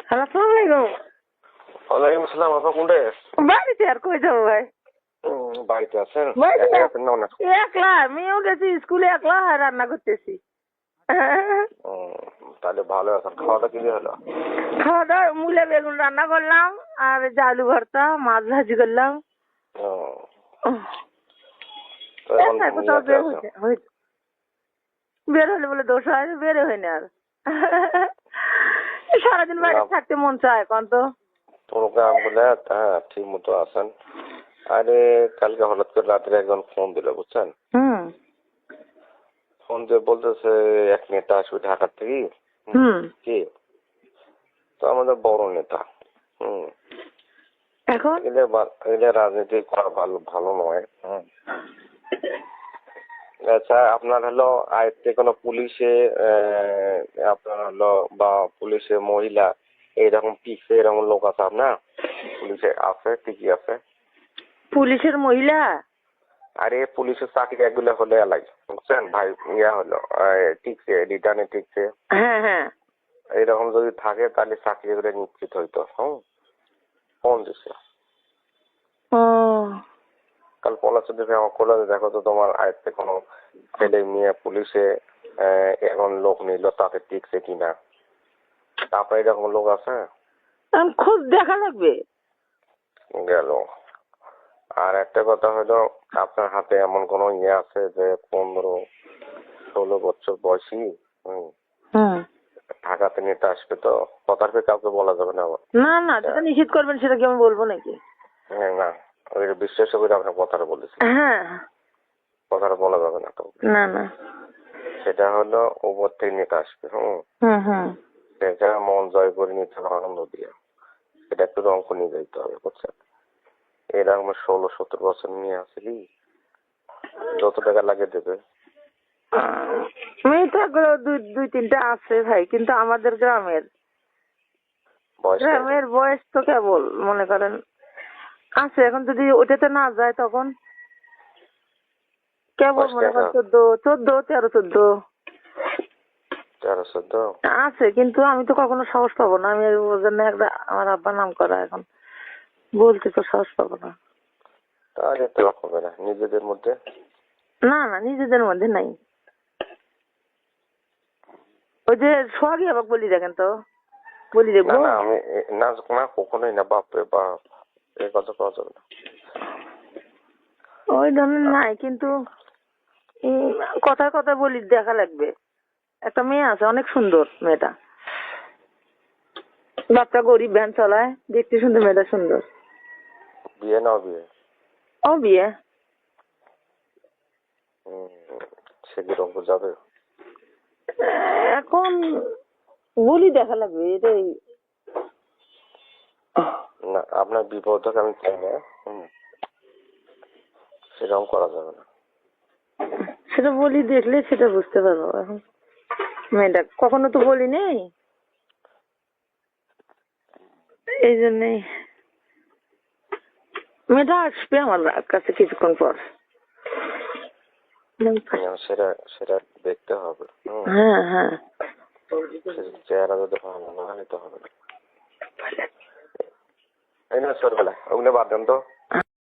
Hello, আসসালামু আলাইকুম। ওয়ালাইকুম আসসালাম। আপা কোনটা? বাড়িতে আর কই যাবো ভাই? বাড়িতে আছেন? বাড়িতে একা আছেন না অনেক? একলা, মেয়েও গেছি স্কুলে, একলা রান্না করতেছি। তাহলে ভালো আছেন। খাওয়া দাওয়া কি দিয়ে হলো? খাওয়া দাওয়া মূলা বেগুন রান্না করলাম, আর আলু ভর্তা, মাছ ভাজি করলাম। তো এখন কোথাও ইয়াতে বের আছেন? বের হলে বলে দোষ হয়, বের হয় না আর। সারাদিন বাড়িতে থাকতে মন চায় এখন তো। প্রোগ্রাম বলে হ্যাঁ ঠিক মতো আছেন। আরে কালকে হঠাৎ করে রাত্রে একজন ফোন দিল বুঝছেন? ফোন দিয়ে বলতেছে এক নেতা আসবে ঢাকা থেকে। কি? তো আমাদের বড় নেতা। এখন এগুলো রাজনীতি করা ভালো নয়। আচ্ছা, আপনার হলো আয়ত্তে কোনো পুলিশে আপনার হলো বা পুলিশে মহিলা এইরকম পিছে এরকম লোক আছে আপনার? পুলিশে আছে, ঠিকই আছে। পুলিশের মহিলা? আরে পুলিশের চাকরি এগুলো হলে এলাই বুঝছেন ভাই, ইয়া হলো ঠিকছে, রিটার্নে ঠিকছে। হ্যাঁ হ্যাঁ, এইরকম যদি থাকে তাহলে চাকরি করে নিশ্চিত হইতো। ফোন দিছে কাল পলাশে দেখো তো তোমার আয়ত্তে কোনো ছেলে মেয়ে পুলিশে এখন লোক নিল, তাতে টিকছে কিনা। তারপরে এরকম লোক আছে? খুব দেখা লাগবে। গেল। আর একটা কথা হলো, আপনার হাতে এমন কোন ইয়ে আছে যে 15-16 বছর বয়সী ঢাকাতে নিতে আসবে? তো কথার পে কাউকে বলা যাবে না। না না, যেটা নিষেধ করবেন সেটা কি আমি বলবো নাকি? হ্যাঁ না, ওই বিশ্বাস করে আপনার কথাটা বলেছি। হ্যাঁ, কথাটা বলা যাবে না তো। না না, সেটা হলো উপর থেকে নিতে আসবে। সেটা মন জয় করে নিতে হবে আনন্দ দিয়ে। সেটা একটু অঙ্ক নিয়ে যাইতে হবে বুঝছেন। এরকম 16-17 বছর নিয়ে আসলি যত টাকা লাগে দেবে। মেয়ে তো দুই তিনটা আছে ভাই, কিন্তু আমাদের গ্রামের বয়স তো কেবল মনে করেন আছে। এখন যদি ওটাতে না যায় তখন কেবল মনে করেন 13-14 আছে, কিন্তু আমি তো কখনো সাহস পাবো না। আমি ওর জন্য আমার আব্বা নাম করা, এখন বলতে তো সাহস পাবো না। তাহলে তো হবে না নিজেদের মধ্যে। না না, নিজেদের মধ্যে নাই। ওই যে সোহাগী আবার বলি দেখেন তো, বলি না দেখবো না, আমি না না কখনোই না। বাপরে বাপ, এই কথা কওয়া যাবে না। ওই ধরনের নাই, কিন্তু কথায় কথায় বলি দেখা লাগবে। একটা মেয়ে আছে, অনেক সুন্দর মেয়েটা, বাচ্চা গরিব, ভ্যান চালায়, দেখতে সুন্দর, মেয়েটা সুন্দর। বিয়ে না বিয়ে? ও বিয়ে। সে কি রঙ যাবে? এখন বলি দেখা লাগবে এটাই। না, আপনার বিপদ আমি চাই না। সেরকম করা যাবে না। সেটা বলি দেখলে সেটা বুঝতে পারবো। এখন মেয়েটা কখনো তো বলি নেই, এই জন্যই। মেয়েটা আসবে আমার কাছে কিছুক্ষণ পর। সেটা সেটা দেখতে হবে। হ্যাঁ হ্যাঁ, চেহারা যদি ভালো না হয় তো হবে না। এই না ছোটবেলায় ওগুলো বাদ দেন তো।